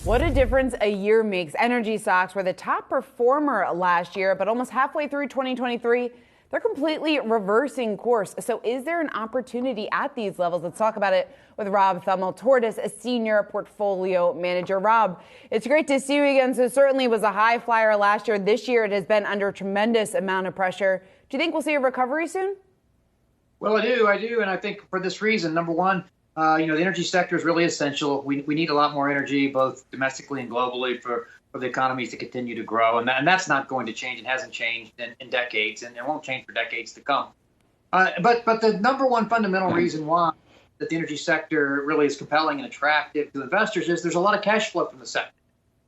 What a difference a year makes. Energy stocks were the top performer last year, but almost halfway through 2023, they're completely reversing course. So is there an opportunity at these levels? Let's talk about it with Rob Thummel, Tortoise, a senior portfolio manager. Rob, it's great to see you again. So certainly was a high flyer last year. This year it has been under a tremendous amount of pressure. Do you think we'll see a recovery soon? Well, I do. And I think for this reason, number one, the energy sector is really essential. We need a lot more energy, both domestically and globally, for the economies to continue to grow. And that's not going to change. It hasn't changed in decades, and it won't change for decades to come. But the number one fundamental reason why that the energy sector really is compelling and attractive to investors is there's a lot of cash flow from the sector.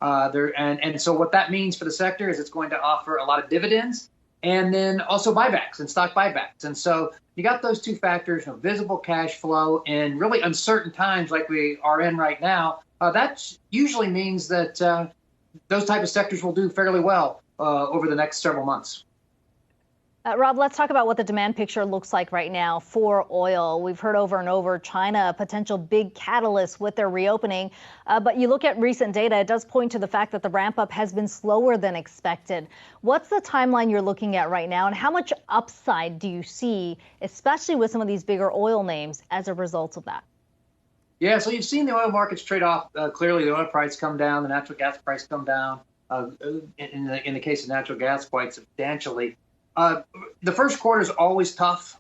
And so what that means for the sector is it's going to offer a lot of dividends and then also buybacks and stock buybacks. And so you got those two factors, visible cash flow in really uncertain times like we are in right now. That usually means that those type of sectors will do fairly well over the next several months. Rob, let's talk about what the demand picture looks like right now for oil. We've heard over and over China, a potential big catalyst with their reopening. But you look at recent data, it does point to the fact that the ramp up has been slower than expected. What's the timeline you're looking at right now, and how much upside do you see, especially with some of these bigger oil names, as a result of that? Yeah, so you've seen the oil markets trade off. Clearly, the oil price come down, the natural gas price come down. In the case of natural gas, quite substantially. The first quarter is always tough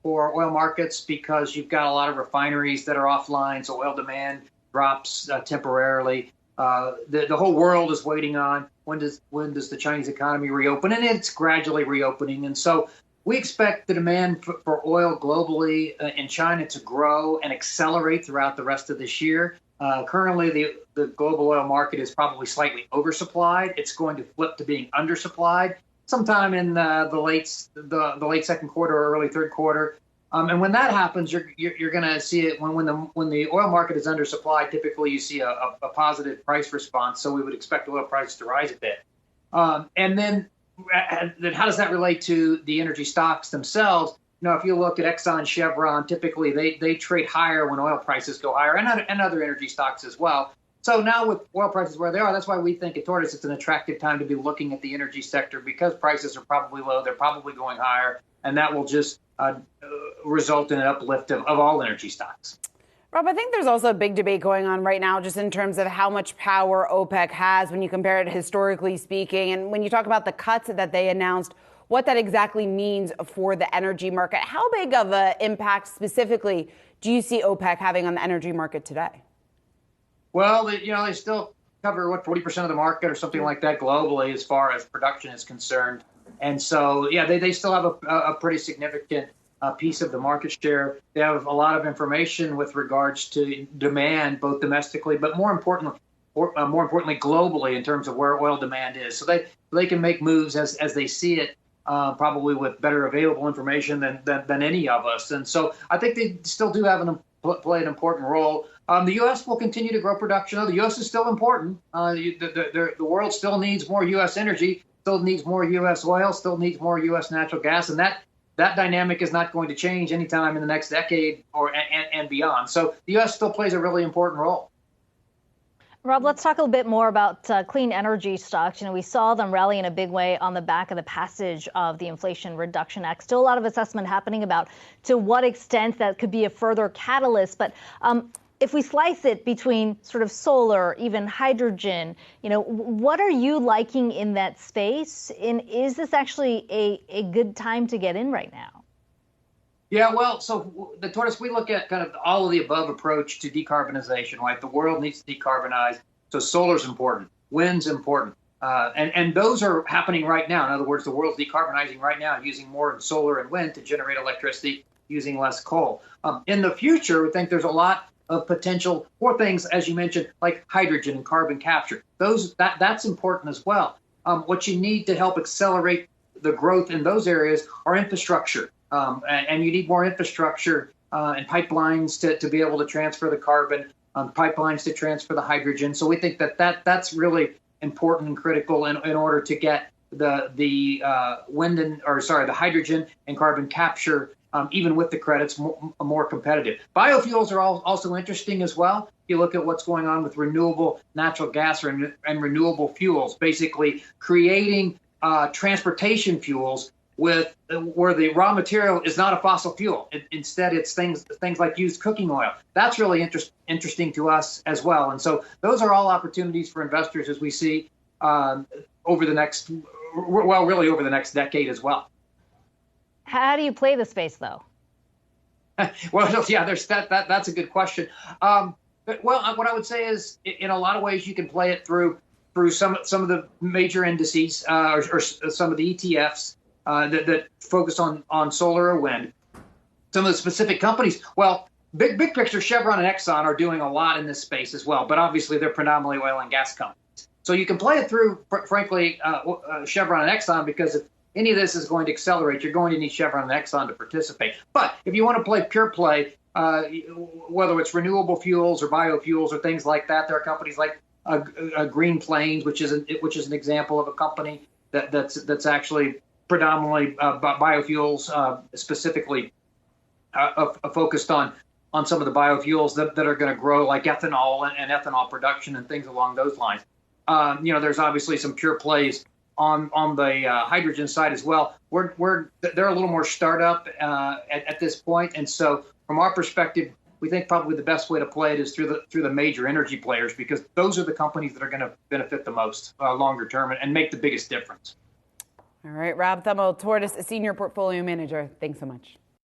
for oil markets because you've got a lot of refineries that are offline, so oil demand drops temporarily. The whole world is waiting on when does the Chinese economy reopen, and it's gradually reopening. And so we expect the demand for oil globally in China to grow and accelerate throughout the rest of this year. Currently, the global oil market is probably slightly oversupplied. It's going to flip to being undersupplied sometime in the late second quarter or early third quarter. And when that happens, you're going to see it when the oil market is undersupplied. Typically, you see a positive price response. So we would expect oil prices to rise a bit. And then how does that relate to the energy stocks themselves? If you look at Exxon, Chevron, typically they trade higher when oil prices go higher, and other energy stocks as well. So now with oil prices where they are, that's why we think at Tortoise it's an attractive time to be looking at the energy sector because prices are probably low, they're probably going higher, and that will just result in an uplift of all energy stocks. Rob, I think there's also a big debate going on right now just in terms of how much power OPEC has when you compare it historically speaking. And when you talk about the cuts that they announced, what that exactly means for the energy market. How big of an impact specifically do you see OPEC having on the energy market today? Well, they still cover 40% of the market or something like that globally as far as production is concerned. And so, yeah, they still have a pretty significant piece of the market share. They have a lot of information with regards to demand, both domestically, but more importantly, globally in terms of where oil demand is. So they can make moves as they see it, probably with better available information than any of us. And so I think they still do play an important role. The U.S. will continue to grow production. The U.S. is still important. The world still needs more U.S. energy, still needs more U.S. oil, still needs more U.S. natural gas, and that dynamic is not going to change anytime in the next decade and beyond. So the U.S. still plays a really important role. Rob, let's talk a little bit more about clean energy stocks. We saw them rally in a big way on the back of the passage of the Inflation Reduction Act. Still a lot of assessment happening about to what extent that could be a further catalyst. But if we slice it between sort of solar, even hydrogen, what are you liking in that space? And is this actually a good time to get in right now? Yeah, well, so the Tortoise, we look at kind of all of the above approach to decarbonization, right? The world needs to decarbonize. So solar's important, wind's important. And those are happening right now. In other words, the world's decarbonizing right now, using more solar and wind to generate electricity, using less coal. In the future, we think there's a lot of potential for things, as you mentioned, like hydrogen and carbon capture. That's important as well. What you need to help accelerate the growth in those areas are infrastructure. And you need more infrastructure and pipelines to be able to transfer the carbon, pipelines to transfer the hydrogen. So we think that's really important and critical in order to get the hydrogen and carbon capture even with the credits, more competitive. Biofuels are also interesting as well. You look at what's going on with renewable natural gas and renewable fuels, basically creating transportation fuels where the raw material is not a fossil fuel. Instead, it's things like used cooking oil. That's really interesting to us as well. And so those are all opportunities for investors as we see over the next decade as well. How do you play the space, though? Well, yeah, that's a good question. Well, what I would say is, in a lot of ways, you can play it through some of the major indices or some of the ETFs that focus on solar or wind. Some of the specific companies, well, big picture, Chevron and Exxon are doing a lot in this space as well, but obviously they're predominantly oil and gas companies. So you can play it through, frankly, Chevron and Exxon, because if any of this is going to accelerate, you're going to need Chevron and Exxon to participate. But if you want to play pure play, whether it's renewable fuels or biofuels or things like that, there are companies like Green Plains, which is an example of a company that's actually predominantly biofuels, specifically focused on some of the biofuels that are going to grow, like ethanol and ethanol production and things along those lines. There's obviously some pure plays on the hydrogen side as well. They're a little more startup at this point, and so from our perspective, we think probably the best way to play it is through the major energy players, because those are the companies that are going to benefit the most longer term and make the biggest difference. All right, Rob Thummel, Tortoise Senior Portfolio Manager. Thanks so much.